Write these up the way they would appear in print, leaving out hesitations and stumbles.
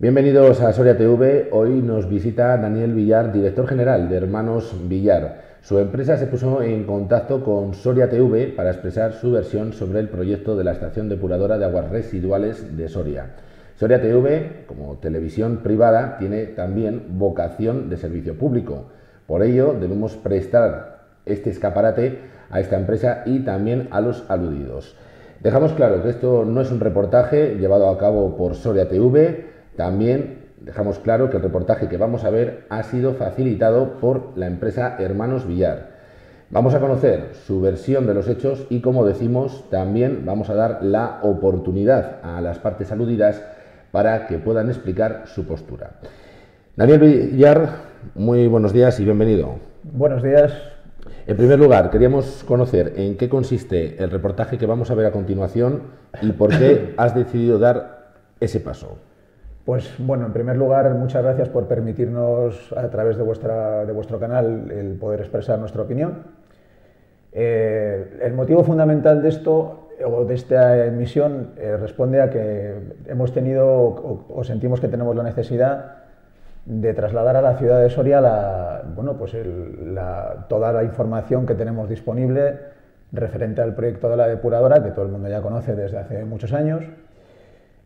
Bienvenidos a Soria TV. Hoy nos visita Daniel Villar, director general de Hermanos Villar. Su empresa se puso en contacto con Soria TV para expresar su versión sobre el proyecto de la estación depuradora de aguas residuales de Soria. Soria TV, como televisión privada, tiene también vocación de servicio público. Por ello, debemos prestar este escaparate a esta empresa y también a los aludidos. Dejamos claro que esto no es un reportaje llevado a cabo por Soria TV. También dejamos claro que el reportaje que vamos a ver ha sido facilitado por la empresa Hermanos Villar. Vamos a conocer su versión de los hechos y, como decimos, también vamos a dar la oportunidad a las partes aludidas para que puedan explicar su postura. Daniel Villar, muy buenos días y bienvenido. Buenos días. En primer lugar, queríamos conocer en qué consiste el reportaje que vamos a ver a continuación y por qué has decidido dar ese paso. Pues bueno, en primer lugar, muchas gracias por permitirnos a través de vuestro canal el poder expresar nuestra opinión. El motivo fundamental de esto, o de esta emisión, responde a que hemos tenido o sentimos que tenemos la necesidad de trasladar a la ciudad de Soria toda la información que tenemos disponible referente al proyecto de la depuradora, que todo el mundo ya conoce desde hace muchos años.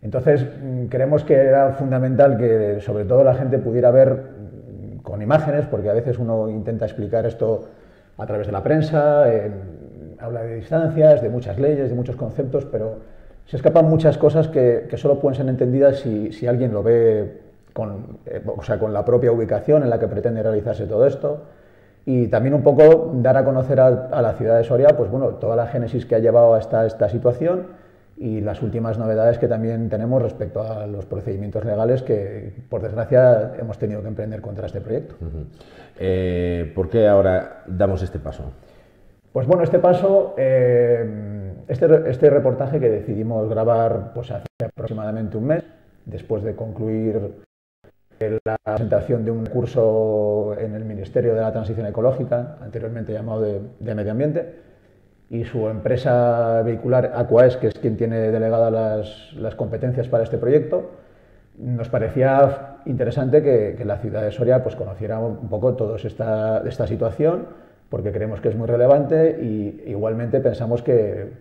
Entonces, creemos que era fundamental que sobre todo la gente pudiera ver con imágenes, porque a veces uno intenta explicar esto a través de la prensa, habla de distancias, de muchas leyes, de muchos conceptos, pero se escapan muchas cosas que solo pueden ser entendidas si alguien lo ve con la propia ubicación en la que pretende realizarse todo esto. Y también un poco dar a conocer a la ciudad de Soria, pues bueno, toda la génesis que ha llevado hasta esta situación y las últimas novedades que también tenemos respecto a los procedimientos legales que, por desgracia, hemos tenido que emprender contra este proyecto. ¿Por qué ahora damos este paso? Pues bueno, este paso, este reportaje que decidimos grabar pues hace aproximadamente un mes, después de concluir la presentación de un curso en el Ministerio de la Transición Ecológica, anteriormente llamado de Medio Ambiente, y su empresa vehicular Aquaes, que es quien tiene delegadas las competencias para este proyecto. Nos parecía interesante que la ciudad de Soria pues conociera un poco toda esta situación, porque creemos que es muy relevante y igualmente pensamos que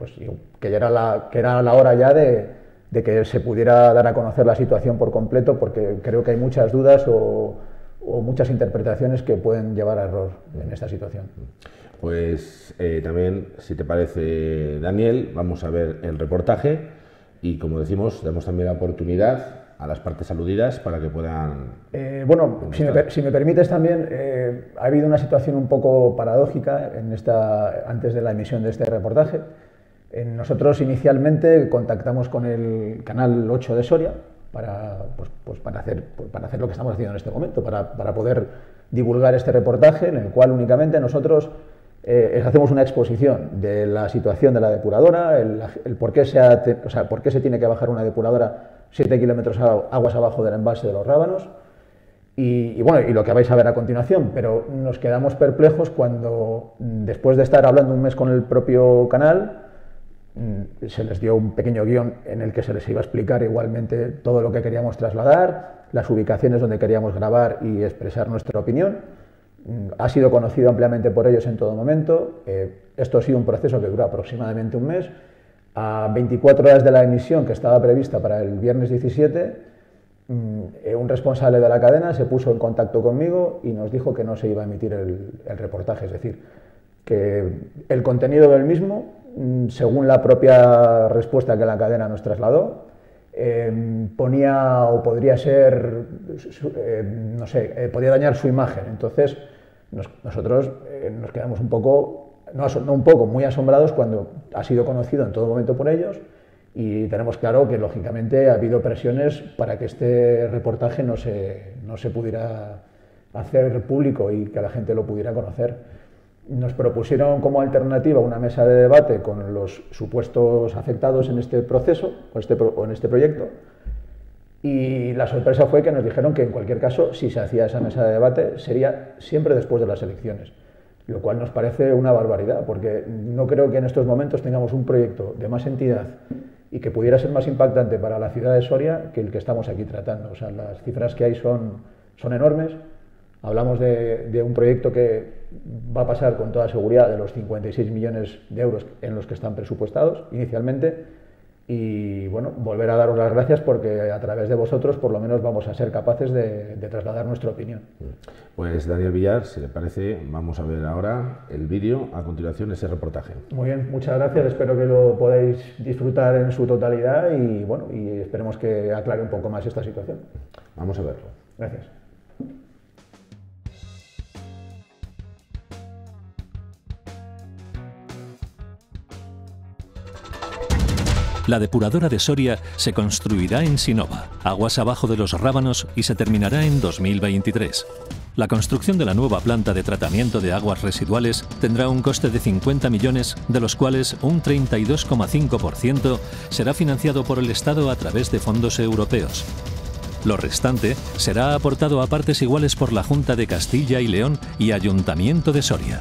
era la hora ya de que se pudiera dar a conocer la situación por completo, porque creo que hay muchas dudas o muchas interpretaciones que pueden llevar a error en esta situación. Pues también, si te parece, Daniel, vamos a ver el reportaje y, como decimos, damos también la oportunidad a las partes aludidas para que puedan... Si me permites también, ha habido una situación un poco paradójica antes de la emisión de este reportaje. Nosotros inicialmente contactamos con el canal 8 de Soria para hacer lo que estamos haciendo en este momento, para poder divulgar este reportaje, en el cual únicamente nosotros hacemos una exposición de la situación de la depuradora, el por qué se tiene que bajar una depuradora 7 kilómetros aguas abajo del embalse de los Rábanos y lo que vais a ver a continuación. Pero nos quedamos perplejos cuando, después de estar hablando un mes con el propio canal, se les dio un pequeño guión en el que se les iba a explicar igualmente todo lo que queríamos trasladar, las ubicaciones donde queríamos grabar y expresar nuestra opinión. Ha sido conocido ampliamente por ellos en todo momento. Esto ha sido un proceso que dura aproximadamente un mes. A 24 horas de la emisión, que estaba prevista para el viernes 17, un responsable de la cadena se puso en contacto conmigo y nos dijo que no se iba a emitir el reportaje, es decir, que el contenido del mismo, según la propia respuesta que la cadena nos trasladó, ponía o podría ser, podía dañar su imagen. Entonces, nosotros nos quedamos muy asombrados cuando ha sido conocido en todo momento por ellos, y tenemos claro que, lógicamente, ha habido presiones para que este reportaje no se pudiera hacer público y que la gente lo pudiera conocer. Nos propusieron como alternativa una mesa de debate con los supuestos afectados en este proceso o en este proyecto, y la sorpresa fue que nos dijeron que, en cualquier caso, si se hacía esa mesa de debate, sería siempre después de las elecciones, lo cual nos parece una barbaridad, porque no creo que en estos momentos tengamos un proyecto de más entidad y que pudiera ser más impactante para la ciudad de Soria que el que estamos aquí tratando. O sea, las cifras que hay son enormes. Hablamos de un proyecto que va a pasar con toda seguridad de los 56 millones de euros en los que están presupuestados inicialmente. Y bueno, volver a daros las gracias porque a través de vosotros por lo menos vamos a ser capaces de trasladar nuestra opinión. Pues Daniel Villar, si le parece, vamos a ver ahora el vídeo, a continuación ese reportaje. Muy bien, muchas gracias, espero que lo podáis disfrutar en su totalidad y bueno, y esperemos que aclare un poco más esta situación. Vamos a verlo. Gracias. La depuradora de Soria se construirá en Sinova, aguas abajo de los Rábanos, y se terminará en 2023. La construcción de la nueva planta de tratamiento de aguas residuales tendrá un coste de 50 millones, de los cuales un 32,5% será financiado por el Estado a través de fondos europeos. Lo restante será aportado a partes iguales por la Junta de Castilla y León y Ayuntamiento de Soria.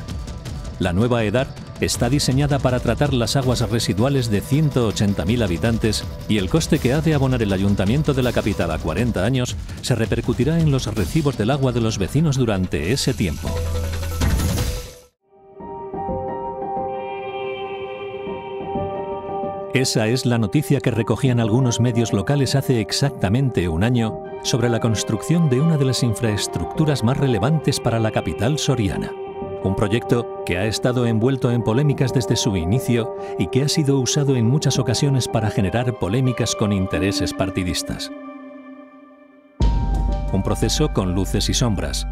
La nueva EDAR está diseñada para tratar las aguas residuales de 180.000 habitantes y el coste que ha de abonar el Ayuntamiento de la capital a 40 años se repercutirá en los recibos del agua de los vecinos durante ese tiempo. Esa es la noticia que recogían algunos medios locales hace exactamente un año sobre la construcción de una de las infraestructuras más relevantes para la capital soriana. Un proyecto que ha estado envuelto en polémicas desde su inicio y que ha sido usado en muchas ocasiones para generar polémicas con intereses partidistas. Un proceso con luces y sombras.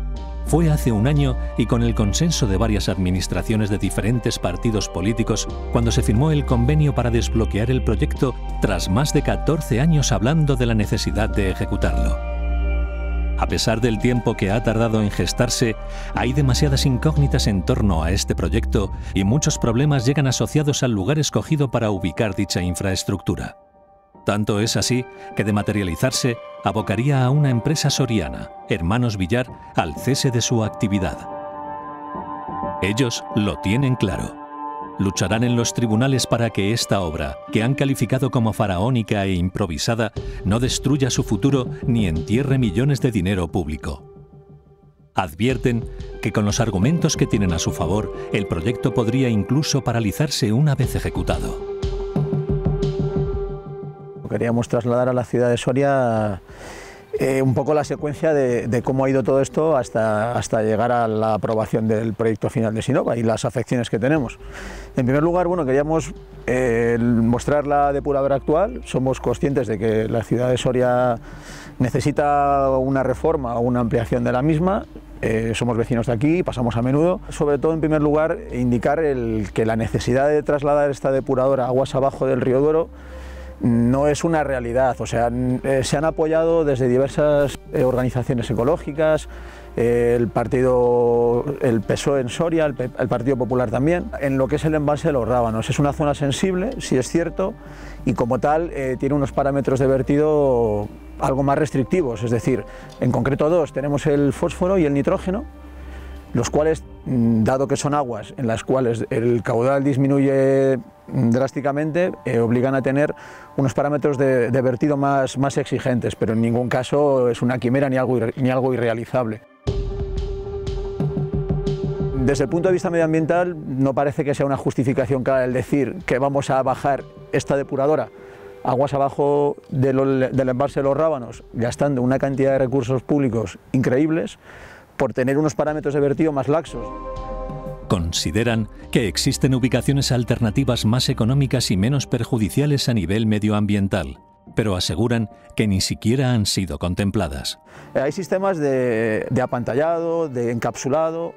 Fue hace un año y con el consenso de varias administraciones de diferentes partidos políticos cuando se firmó el convenio para desbloquear el proyecto tras más de 14 años hablando de la necesidad de ejecutarlo. A pesar del tiempo que ha tardado en gestarse, hay demasiadas incógnitas en torno a este proyecto y muchos problemas llegan asociados al lugar escogido para ubicar dicha infraestructura. Tanto es así que, de materializarse, abocaría a una empresa soriana, Hermanos Villar, al cese de su actividad. Ellos lo tienen claro. Lucharán en los tribunales para que esta obra, que han calificado como faraónica e improvisada, no destruya su futuro ni entierre millones de dinero público. Advierten que con los argumentos que tienen a su favor, el proyecto podría incluso paralizarse una vez ejecutado. Queríamos trasladar a la ciudad de Soria un poco la secuencia de cómo ha ido todo esto hasta llegar a la aprobación del proyecto final de Sinova y las afecciones que tenemos. En primer lugar, bueno, queríamos mostrar la depuradora actual. Somos conscientes de que la ciudad de Soria necesita una reforma o una ampliación de la misma. Somos vecinos de aquí, pasamos a menudo. Sobre todo, en primer lugar, indicar que la necesidad de trasladar esta depuradora aguas abajo del río Duero no es una realidad. O sea, se han apoyado desde diversas organizaciones ecológicas, el PSOE en Soria, el Partido Popular también, en lo que es el embalse de los Rábanos. Es una zona sensible, sí es cierto, y como tal tiene unos parámetros de vertido algo más restrictivos, es decir, en concreto dos, tenemos el fósforo y el nitrógeno, los cuales, dado que son aguas en las cuales el caudal disminuye drásticamente, obligan a tener unos parámetros de vertido más exigentes, pero en ningún caso es una quimera ni algo irrealizable. Desde el punto de vista medioambiental, no parece que sea una justificación clara el decir que vamos a bajar esta depuradora aguas abajo del embalse de los Rábanos, gastando una cantidad de recursos públicos increíbles, por tener unos parámetros de vertido más laxos. Consideran que existen ubicaciones alternativas más económicas y menos perjudiciales a nivel medioambiental, pero aseguran que ni siquiera han sido contempladas. Hay sistemas de apantallado, de encapsulado,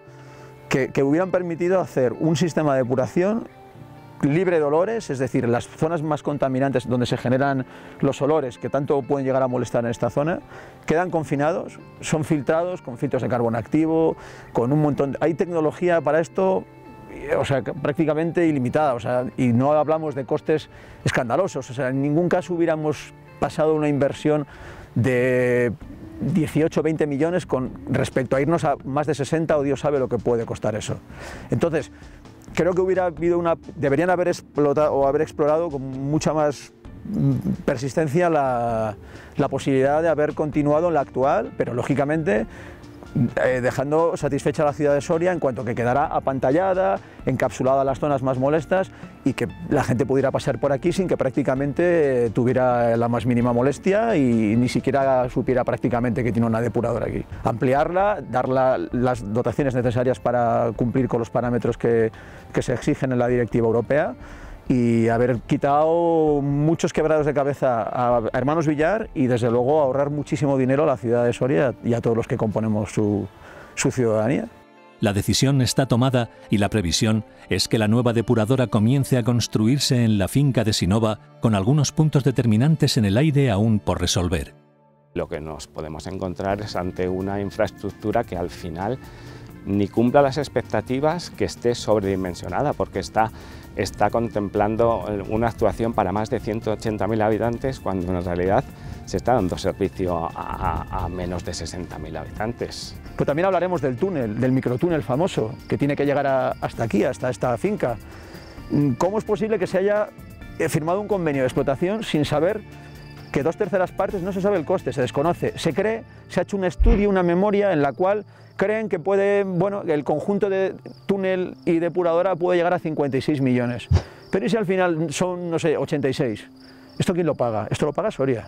que hubieran permitido hacer un sistema de depuración libre de olores, es decir, las zonas más contaminantes donde se generan los olores que tanto pueden llegar a molestar en esta zona, quedan confinados, son filtrados con filtros de carbono activo, con un montón. Hay tecnología para esto, o sea, prácticamente ilimitada, o sea, y no hablamos de costes escandalosos, o sea, en ningún caso hubiéramos pasado una inversión de 18 o 20 millones con respecto a irnos a más de 60 o Dios sabe lo que puede costar eso. Entonces, creo que deberían haber explorado con mucha más persistencia la posibilidad de haber continuado en la actual, pero lógicamente dejando satisfecha a la ciudad de Soria en cuanto que quedara apantallada, encapsulada las zonas más molestas y que la gente pudiera pasar por aquí sin que prácticamente tuviera la más mínima molestia y ni siquiera supiera prácticamente que tiene una depuradora aquí. Ampliarla, dar las dotaciones necesarias para cumplir con los parámetros que se exigen en la directiva europea y haber quitado muchos quebrados de cabeza a Hermanos Villar y desde luego ahorrar muchísimo dinero a la ciudad de Soria y a todos los que componemos su ciudadanía. La decisión está tomada y la previsión es que la nueva depuradora comience a construirse en la finca de Sinova con algunos puntos determinantes en el aire aún por resolver. Lo que nos podemos encontrar es ante una infraestructura que al final ni cumpla las expectativas, que esté sobredimensionada, porque está contemplando una actuación para más de 180.000 habitantes, cuando en realidad se está dando servicio a menos de 60.000 habitantes. Pues también hablaremos del túnel, del microtúnel famoso, que tiene que llegar hasta aquí, hasta esta finca. ¿Cómo es posible que se haya firmado un convenio de explotación sin saber que 2/3 partes no se sabe el coste, se desconoce? Se cree, se ha hecho un estudio, una memoria en la cual creen que el conjunto de túnel y depuradora puede llegar a 56 millones. Pero ¿y si al final son, no sé, 86? ¿Esto quién lo paga? Esto lo paga Soria.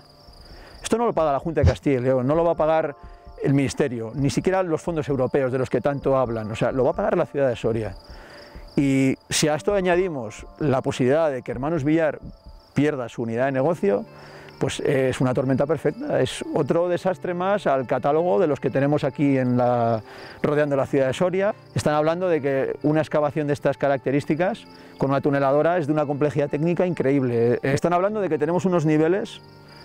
Esto no lo paga la Junta de Castilla y León, no lo va a pagar el Ministerio, ni siquiera los fondos europeos de los que tanto hablan, o sea, lo va a pagar la ciudad de Soria. Y si a esto añadimos la posibilidad de que Hermanos Villar pierda su unidad de negocio, pues es una tormenta perfecta, es otro desastre más al catálogo de los que tenemos aquí rodeando la ciudad de Soria. Están hablando de que una excavación de estas características con una tuneladora es de una complejidad técnica increíble. Están hablando de que tenemos unos niveles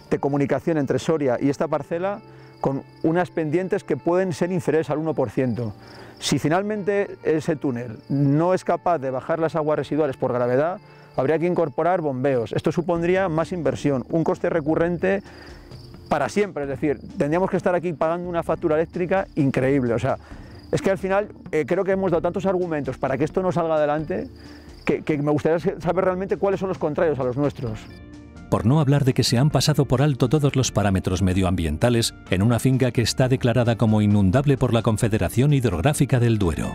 de comunicación entre Soria y esta parcela con unas pendientes que pueden ser inferiores al 1%. Si finalmente ese túnel no es capaz de bajar las aguas residuales por gravedad, habría que incorporar bombeos. Esto supondría más inversión, un coste recurrente para siempre, es decir, tendríamos que estar aquí pagando una factura eléctrica increíble. O sea, es que al final creo que hemos dado tantos argumentos para que esto no salga adelante que me gustaría saber realmente cuáles son los contrarios a los nuestros. Por no hablar de que se han pasado por alto todos los parámetros medioambientales en una finca que está declarada como inundable por la Confederación Hidrográfica del Duero.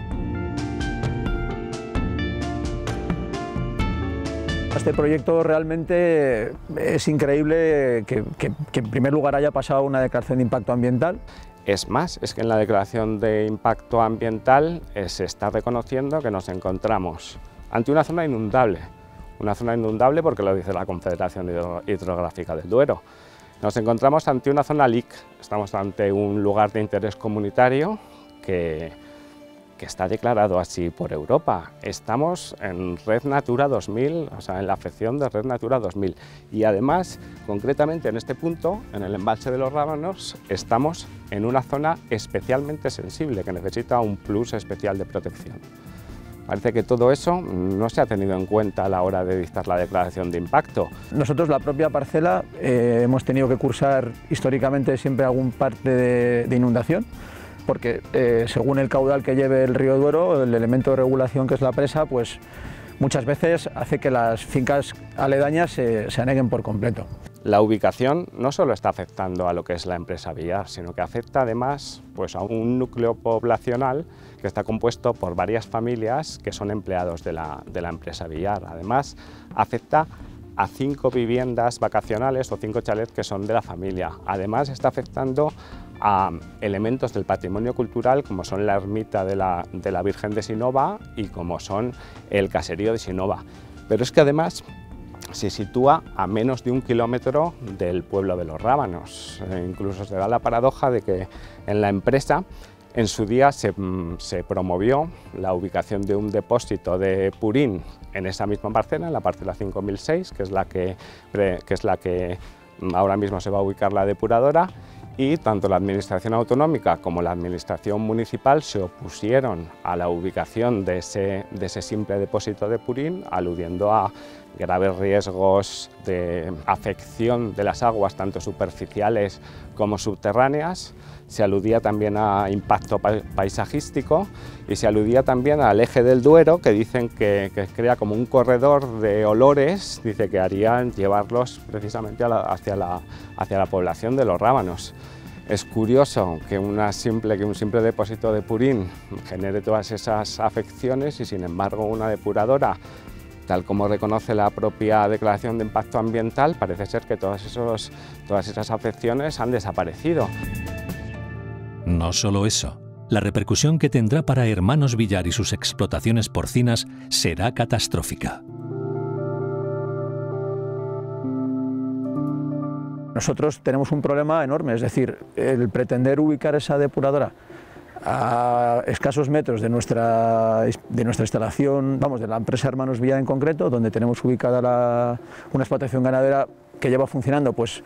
Este proyecto realmente es increíble que en primer lugar haya pasado una declaración de impacto ambiental. Es más, es que en la declaración de impacto ambiental se está reconociendo que nos encontramos ante una zona inundable. Una zona inundable porque lo dice la Confederación Hidrográfica del Duero. Nos encontramos ante una zona LIC, estamos ante un lugar de interés comunitario que está declarado así por Europa. Estamos en Red Natura 2000, o sea, en la afección de Red Natura 2000. Y además, concretamente en este punto, en el embalse de los Rábanos, estamos en una zona especialmente sensible que necesita un plus especial de protección. Parece que todo eso no se ha tenido en cuenta a la hora de dictar la declaración de impacto. Nosotros, la propia parcela, hemos tenido que cursar históricamente siempre algún parte de inundación, porque según el caudal que lleve el río Duero, el elemento de regulación que es la presa, pues muchas veces hace que las fincas aledañas se aneguen por completo. La ubicación no solo está afectando a lo que es la empresa Villar, sino que afecta además pues, a un núcleo poblacional que está compuesto por varias familias que son empleados de la empresa Villar. Además, afecta a 5 viviendas vacacionales o 5 chalets que son de la familia. Además, está afectando a elementos del patrimonio cultural como son la ermita de la Virgen de Sinova y como son el caserío de Sinova. Pero es que además se sitúa a menos de 1 kilómetro del pueblo de los Rábanos. Incluso se da la paradoja de que en la empresa en su día se promovió la ubicación de un depósito de purín en esa misma parcela, en la parcela 5006, que es la que ahora mismo se va a ubicar la depuradora, y tanto la Administración Autonómica como la Administración Municipal se opusieron a la ubicación de ese simple depósito de purín, aludiendo a graves riesgos de afección de las aguas, tanto superficiales como subterráneas. Se aludía también a impacto paisajístico y se aludía también al eje del Duero, que dicen que crea como un corredor de olores, dice que harían llevarlos precisamente hacia la población de los Rábanos. Es curioso que un simple depósito de purín genere todas esas afecciones y, sin embargo, una depuradora, tal como reconoce la propia declaración de impacto ambiental, parece ser que todas esas afecciones han desaparecido. No solo eso, la repercusión que tendrá para Hermanos Villar y sus explotaciones porcinas será catastrófica. Nosotros tenemos un problema enorme, es decir, el pretender ubicar esa depuradora a escasos metros de nuestra instalación, vamos, de la empresa Hermanos Villar en concreto, donde tenemos ubicada una explotación ganadera que lleva funcionando pues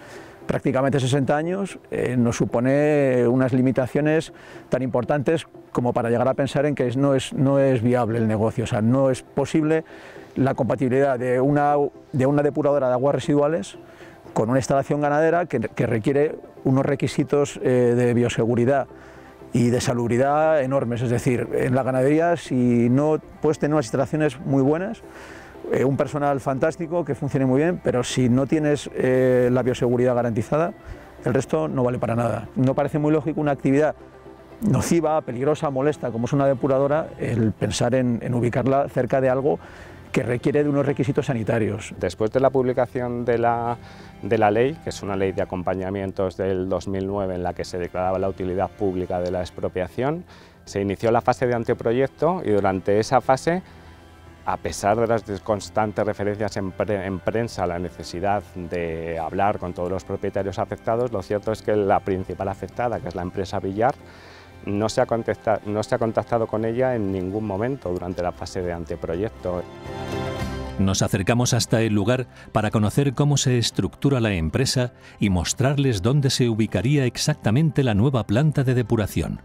prácticamente 60 años, nos supone unas limitaciones tan importantes como para llegar a pensar en que no es viable el negocio. O sea, no es posible la compatibilidad de una depuradora de aguas residuales con una instalación ganadera que requiere unos requisitos de bioseguridad y de salubridad enormes. Es decir, en la ganadería, si no puedes tener unas instalaciones muy buenas, un personal fantástico que funcione muy bien, pero si no tienes la bioseguridad garantizada, el resto no vale para nada. No parece muy lógico una actividad nociva, peligrosa, molesta, como es una depuradora, el pensar en ubicarla cerca de algo que requiere de unos requisitos sanitarios. Después de la publicación de la ley, que es una ley de acompañamientos del 2009 en la que se declaraba la utilidad pública de la expropiación, se inició la fase de anteproyecto y durante esa fase, a pesar de las constantes referencias en prensa a la necesidad de hablar con todos los propietarios afectados, lo cierto es que la principal afectada, que es la empresa Villar, no se ha contactado con ella en ningún momento durante la fase de anteproyecto. Nos acercamos hasta el lugar para conocer cómo se estructura la empresa y mostrarles dónde se ubicaría exactamente la nueva planta de depuración.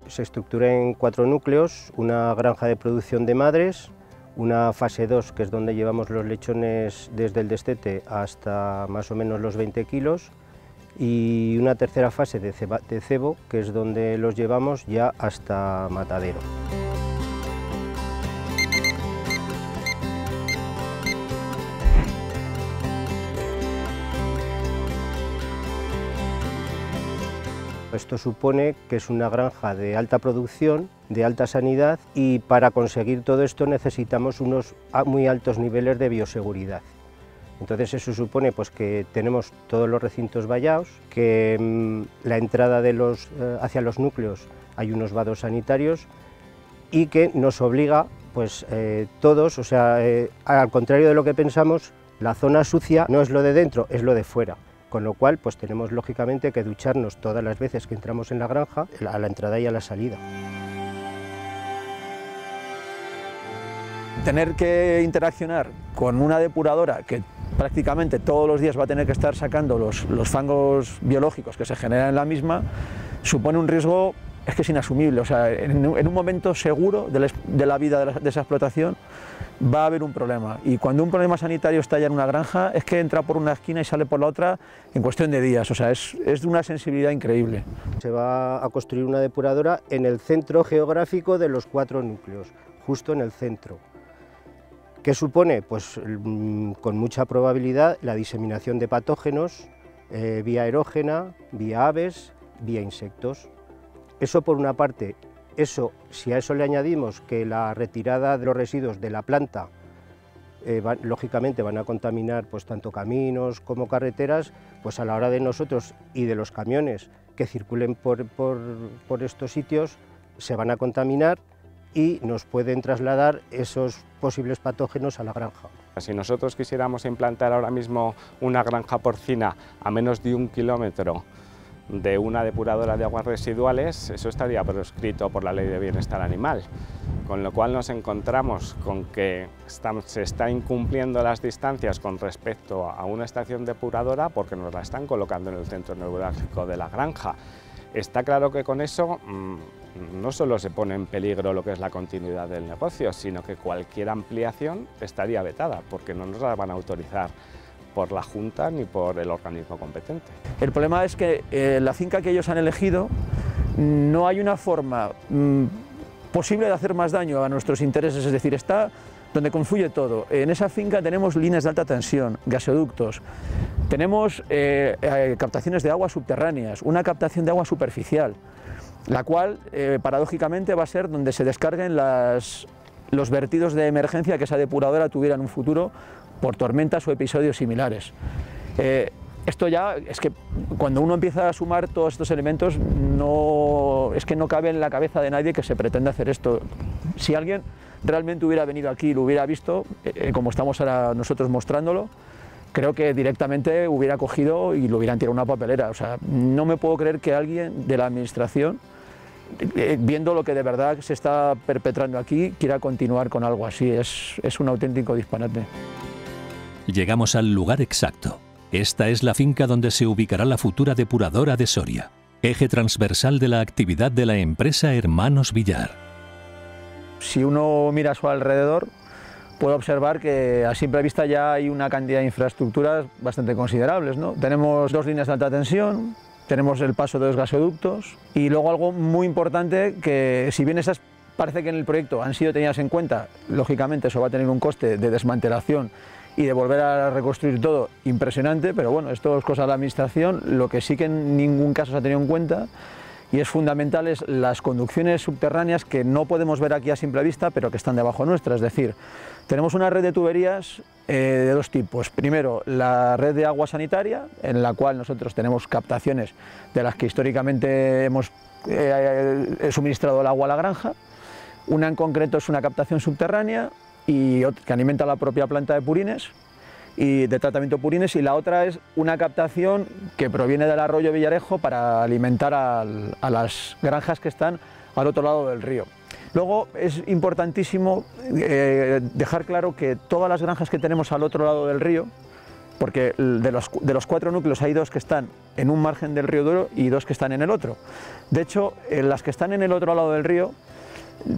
Se estructura en 4 núcleos, una granja de producción de madres, una fase 2, que es donde llevamos los lechones desde el destete hasta más o menos los 20 kilos, y una tercera fase de cebo, que es donde los llevamos ya hasta matadero. Esto supone que es una granja de alta producción, de alta sanidad, y para conseguir todo esto necesitamos unos muy altos niveles de bioseguridad. Entonces eso supone pues, que tenemos todos los recintos vallados, que la entrada hacia los núcleos hay unos vados sanitarios y que nos obliga pues, todos, o sea, al contrario de lo que pensamos, la zona sucia no es lo de dentro, es lo de fuera. Con lo cual, pues tenemos lógicamente que ducharnos todas las veces que entramos en la granja, a la entrada y a la salida. Tener que interaccionar con una depuradora que prácticamente todos los días va a tener que estar sacando los fangos biológicos que se generan en la misma, supone un riesgo, es que es inasumible. O sea, en un momento seguro de la vida de esa explotación va a haber un problema, y cuando un problema sanitario estalla en una granja es que entra por una esquina y sale por la otra en cuestión de días. O sea, es de una sensibilidad increíble. Se va a construir una depuradora en el centro geográfico de los 4 núcleos, justo en el centro. ¿Qué supone? Pues con mucha probabilidad la diseminación de patógenos vía aerógena, vía aves, vía insectos. Eso por una parte. Eso, si a eso le añadimos que la retirada de los residuos de la planta lógicamente van a contaminar pues, tanto caminos como carreteras, pues a la hora de nosotros y de los camiones que circulen por estos sitios se van a contaminar y nos pueden trasladar esos posibles patógenos a la granja. Si nosotros quisiéramos implantar ahora mismo una granja porcina a menos de 1 kilómetro de una depuradora de aguas residuales, eso estaría proscrito por la Ley de Bienestar Animal, con lo cual nos encontramos con que se está incumpliendo las distancias con respecto a una estación depuradora porque nos la están colocando en el centro neurálgico de la granja. Está claro que con eso no solo se pone en peligro lo que es la continuidad del negocio, sino que cualquier ampliación estaría vetada, porque no nos la van a autorizar por la Junta ni por el organismo competente. El problema es que la finca que ellos han elegido no hay una forma posible de hacer más daño a nuestros intereses, es decir, está donde confluye todo. En esa finca tenemos líneas de alta tensión, gasoductos, tenemos captaciones de aguas subterráneas, una captación de agua superficial, la cual paradójicamente va a ser donde se descarguen los vertidos de emergencia que esa depuradora tuviera en un futuro por tormentas o episodios similares. Esto ya es que cuando uno empieza a sumar todos estos elementos es que no cabe en la cabeza de nadie que se pretenda hacer esto. Si alguien realmente hubiera venido aquí y lo hubiera visto, como estamos ahora nosotros mostrándolo, creo que directamente hubiera cogido y lo hubieran tirado a una papelera. O sea, no me puedo creer que alguien de la administración, viendo lo que de verdad se está perpetrando aquí, quiera continuar con algo así. Es un auténtico disparate. Llegamos al lugar exacto. Esta es la finca donde se ubicará la futura depuradora de Soria, eje transversal de la actividad de la empresa Hermanos Villar. Si uno mira a su alrededor, puede observar que a simple vista ya hay una cantidad de infraestructuras bastante considerables, ¿no? Tenemos 2 líneas de alta tensión, tenemos el paso de 2 gasoductos y luego algo muy importante que, si bien esas parece que en el proyecto han sido tenidas en cuenta, lógicamente eso va a tener un coste de desmantelación y de volver a reconstruir todo impresionante, pero bueno, esto es cosa de la administración. Lo que sí que en ningún caso se ha tenido en cuenta y es fundamental es las conducciones subterráneas que no podemos ver aquí a simple vista, pero que están debajo nuestra. Es decir, tenemos una red de tuberías de 2 tipos. Primero, la red de agua sanitaria, en la cual nosotros tenemos captaciones de las que históricamente hemos suministrado el agua a la granja. Una en concreto es una captación subterránea y que alimenta la propia planta de purines y de tratamiento de purines, y la otra es una captación que proviene del arroyo Villarejo para alimentar a las granjas que están al otro lado del río. Luego es importantísimo dejar claro que todas las granjas que tenemos al otro lado del río, porque de los 4 núcleos hay 2 que están en un margen del río Duero y 2 que están en el otro. De hecho, las que están en el otro lado del río,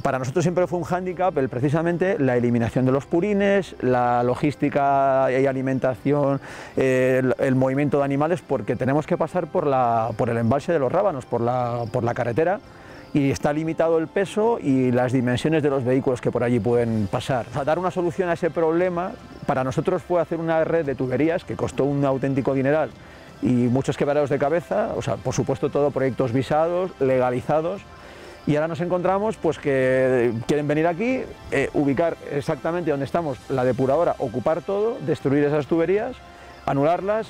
para nosotros siempre fue un hándicap precisamente la eliminación de los purines, la logística y alimentación, el movimiento de animales, porque tenemos que pasar por el embalse de los Rábanos, por la carretera, y está limitado el peso y las dimensiones de los vehículos que por allí pueden pasar. O sea, dar una solución a ese problema para nosotros fue hacer una red de tuberías que costó un auténtico dineral y muchos quebraderos de cabeza. O sea, por supuesto, todo proyectos visados, legalizados. Y ahora nos encontramos pues que quieren venir aquí, ubicar exactamente donde estamos la depuradora, ocupar todo, destruir esas tuberías, anularlas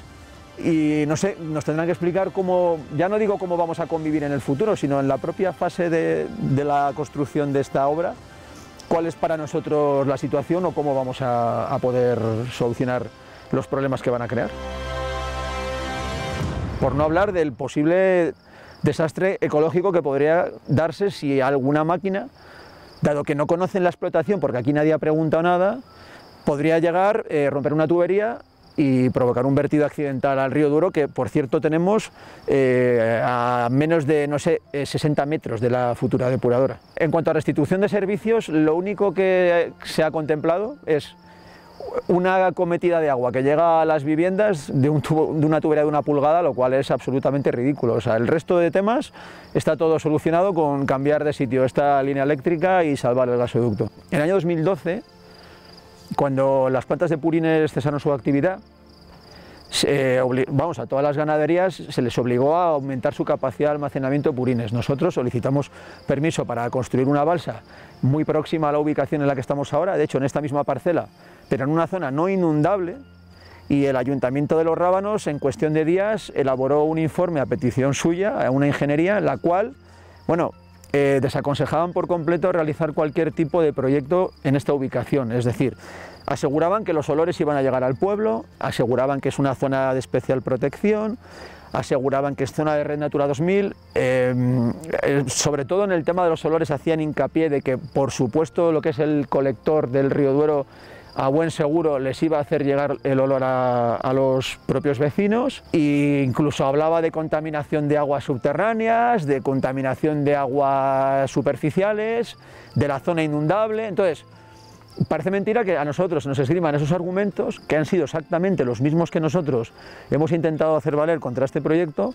y no sé, nos tendrán que explicar cómo, ya no digo cómo vamos a convivir en el futuro, sino en la propia fase de la construcción de esta obra, cuál es para nosotros la situación o cómo vamos a poder solucionar los problemas que van a crear. Por no hablar del posible desastre ecológico que podría darse si alguna máquina, dado que no conocen la explotación, porque aquí nadie ha preguntado nada, podría llegar, romper una tubería y provocar un vertido accidental al río Duero, que por cierto tenemos a menos de, no sé, 60 metros de la futura depuradora. En cuanto a restitución de servicios, lo único que se ha contemplado es una cometida de agua que llega a las viviendas de una tubería de 1 pulgada, lo cual es absolutamente ridículo. O sea, el resto de temas está todo solucionado con cambiar de sitio esta línea eléctrica y salvar el gasoducto. En el año 2012, cuando las plantas de purines cesaron su actividad, a todas las ganaderías se les obligó a aumentar su capacidad de almacenamiento de purines. Nosotros solicitamos permiso para construir una balsa muy próxima a la ubicación en la que estamos ahora, de hecho en esta misma parcela, pero en una zona no inundable, y el Ayuntamiento de Los Rábanos en cuestión de días elaboró un informe a petición suya, a una ingeniería, la cual, bueno, desaconsejaban por completo realizar cualquier tipo de proyecto en esta ubicación, es decir, aseguraban que los olores iban a llegar al pueblo, aseguraban que es una zona de especial protección, aseguraban que es zona de Red Natura 2000, sobre todo en el tema de los olores hacían hincapié de que, por supuesto, lo que es el colector del río Duero a buen seguro les iba a hacer llegar el olor a los propios vecinos, e incluso hablaba de contaminación de aguas subterráneas, de contaminación de aguas superficiales, de la zona inundable. Entonces, parece mentira que a nosotros nos esgriman esos argumentos que han sido exactamente los mismos que nosotros hemos intentado hacer valer contra este proyecto,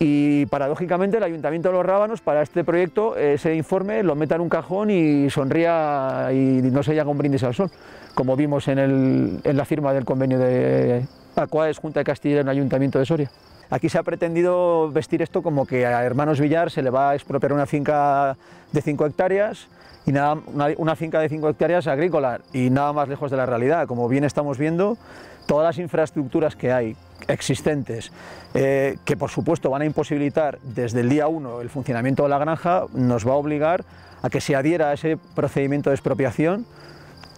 y paradójicamente el Ayuntamiento de Los Rábanos para este proyecto ese informe lo meta en un cajón y sonría y no se haga un brindis al sol, como vimos en la firma del convenio de Aquaes, Junta de Castilla y el Ayuntamiento de Soria. Aquí se ha pretendido vestir esto como que a Hermanos Villar se le va a expropiar una finca de 5 hectáreas y una finca de 5 hectáreas agrícola, y nada más lejos de la realidad. Como bien estamos viendo, todas las infraestructuras que hay existentes, que por supuesto van a imposibilitar desde el día 1 el funcionamiento de la granja, nos va a obligar a que se adhiera a ese procedimiento de expropiación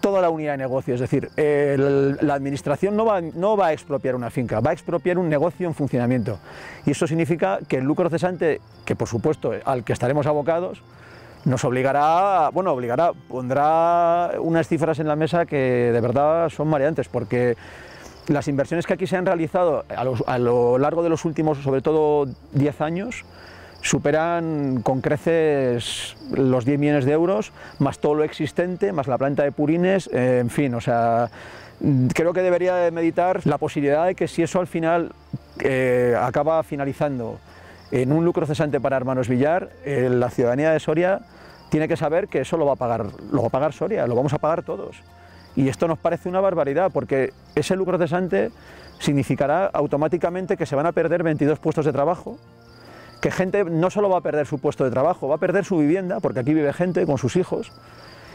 toda la unidad de negocio. Es decir, la administración no va a expropiar una finca, va a expropiar un negocio en funcionamiento, y eso significa que el lucro cesante, que por supuesto al que estaremos abocados, nos obligará, pondrá unas cifras en la mesa que de verdad son mareantes, porque las inversiones que aquí se han realizado a lo largo de los últimos, sobre todo 10 años, superan con creces los 10 millones de euros, más todo lo existente, más la planta de purines, en fin, o sea, creo que debería de meditar la posibilidad de que si eso al final acaba finalizando en un lucro cesante para Hermanos Villar, la ciudadanía de Soria tiene que saber que eso lo va a pagar Soria, lo vamos a pagar todos. Y esto nos parece una barbaridad, porque ese lucro cesante significará automáticamente que se van a perder 22 puestos de trabajo, que gente no solo va a perder su puesto de trabajo, va a perder su vivienda, porque aquí vive gente con sus hijos.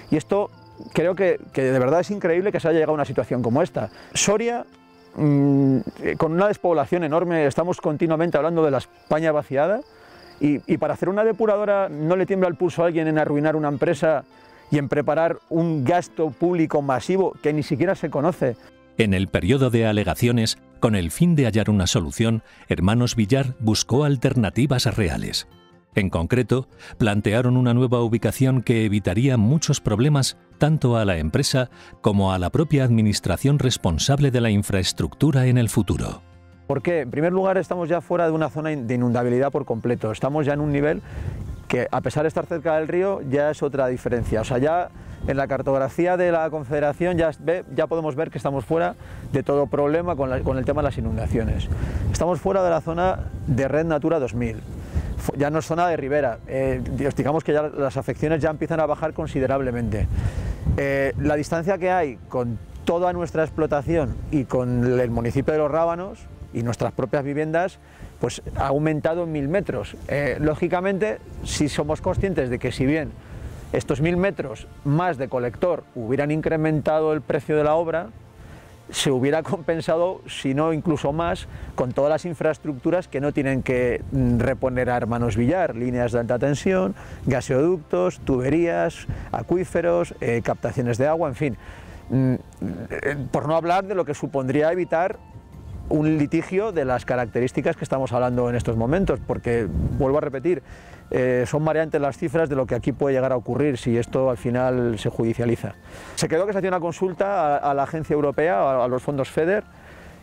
Y esto creo que de verdad es increíble que se haya llegado a una situación como esta. Soria, con una despoblación enorme, estamos continuamente hablando de la España vaciada, y para hacer una depuradora no le tiembla el pulso a alguien en arruinar una empresa y en preparar un gasto público masivo que ni siquiera se conoce. En el periodo de alegaciones, con el fin de hallar una solución, Hermanos Villar buscó alternativas reales. En concreto, plantearon una nueva ubicación que evitaría muchos problemas tanto a la empresa como a la propia administración responsable de la infraestructura en el futuro. ¿Por qué? En primer lugar, estamos ya fuera de una zona de inundabilidad por completo. Estamos ya en un nivel que, a pesar de estar cerca del río, ya es otra diferencia. O sea, ya en la cartografía de la Confederación ya podemos ver que estamos fuera de todo problema con el tema de las inundaciones. Estamos fuera de la zona de Red Natura 2000. Ya no es zona de ribera. Digamos que ya las afecciones ya empiezan a bajar considerablemente. La distancia que hay con toda nuestra explotación y con el municipio de Los Rábanos y nuestras propias viviendas, pues ha aumentado en 1000 metros. Lógicamente, si somos conscientes de que si bien estos 1000 metros más de colector hubieran incrementado el precio de la obra, se hubiera compensado, si no incluso más, con todas las infraestructuras que no tienen que reponer a Hermanos Villar: líneas de alta tensión, gaseoductos, tuberías, acuíferos, captaciones de agua, en fin. Por no hablar de lo que supondría evitar un litigio de las características que estamos hablando en estos momentos, porque, vuelvo a repetir, son mareantes las cifras de lo que aquí puede llegar a ocurrir si esto al final se judicializa. Se quedó que se hacía una consulta a la agencia europea, a los fondos FEDER,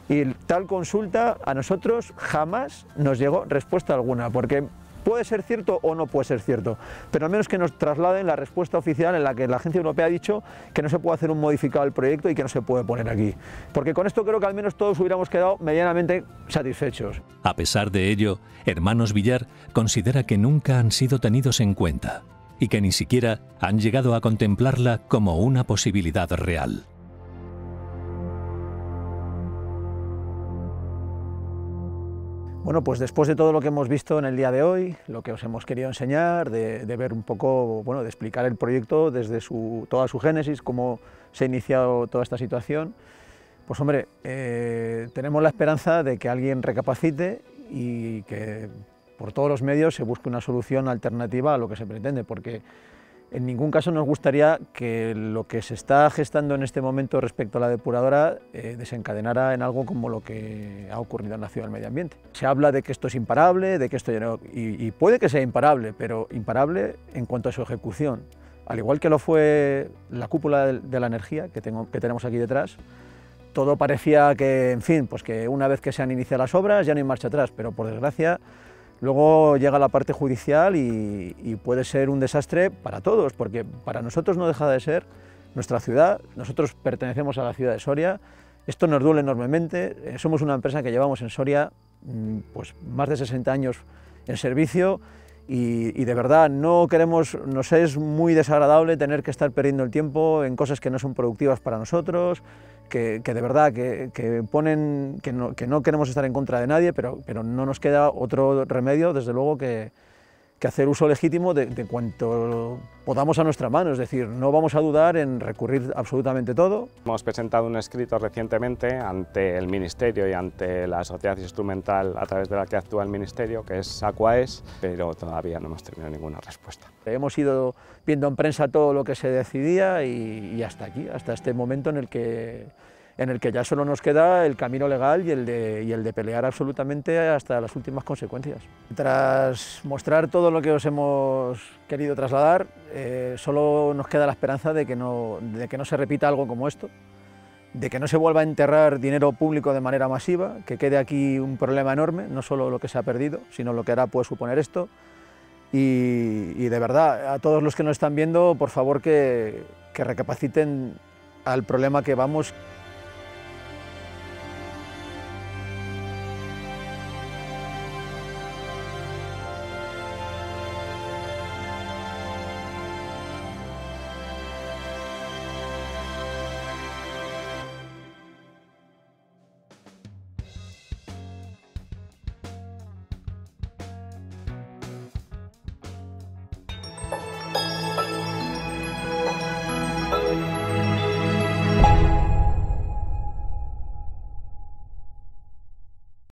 y tal consulta a nosotros jamás nos llegó respuesta alguna, porque puede ser cierto o no puede ser cierto, pero al menos que nos trasladen la respuesta oficial en la que la agencia europea ha dicho que no se puede hacer un modificado del proyecto y que no se puede poner aquí. Porque con esto creo que al menos todos hubiéramos quedado medianamente satisfechos. A pesar de ello, Hermanos Villar considera que nunca han sido tenidos en cuenta y que ni siquiera han llegado a contemplarla como una posibilidad real. Bueno, pues después de todo lo que hemos visto en el día de hoy, lo que os hemos querido enseñar, de ver un poco, bueno, de explicar el proyecto desde toda su génesis, cómo se ha iniciado toda esta situación, pues hombre, tenemos la esperanza de que alguien recapacite y que por todos los medios se busque una solución alternativa a lo que se pretende, porque en ningún caso nos gustaría que lo que se está gestando en este momento respecto a la depuradora desencadenara en algo como lo que ha ocurrido en la Ciudad del Medio Ambiente. Se habla de que esto es imparable, de que esto ya no, y puede que sea imparable, pero imparable en cuanto a su ejecución. al igual que lo fue la cúpula de la energía que tenemos aquí detrás. Todo parecía que, en fin, pues que una vez que se han iniciado las obras ya no hay marcha atrás, pero por desgracia luego llega la parte judicial y puede ser un desastre para todos, porque para nosotros no deja de ser nuestra ciudad, nosotros pertenecemos a la ciudad de Soria, esto nos duele enormemente, somos una empresa que llevamos en Soria pues más de 60 años en servicio y de verdad nos es muy desagradable tener que estar perdiendo el tiempo en cosas que no son productivas para nosotros, que de verdad que no queremos estar en contra de nadie, pero no nos queda otro remedio, desde luego, que hacer uso legítimo de cuanto podamos a nuestra mano, es decir, no vamos a dudar en recurrir absolutamente todo. Hemos presentado un escrito recientemente ante el Ministerio y ante la sociedad instrumental a través de la que actúa el Ministerio, que es Aquaes, pero todavía no hemos tenido ninguna respuesta. Hemos ido viendo en prensa todo lo que se decidía y hasta aquí, hasta este momento en el que ya solo nos queda el camino legal y el de pelear absolutamente hasta las últimas consecuencias. Tras mostrar todo lo que os hemos querido trasladar, solo nos queda la esperanza de que no se repita algo como esto, de que no se vuelva a enterrar dinero público de manera masiva, que quede aquí un problema enorme, no solo lo que se ha perdido, sino lo que ahora puede suponer esto. Y de verdad, a todos los que nos están viendo, por favor que recapaciten al problema que vamos.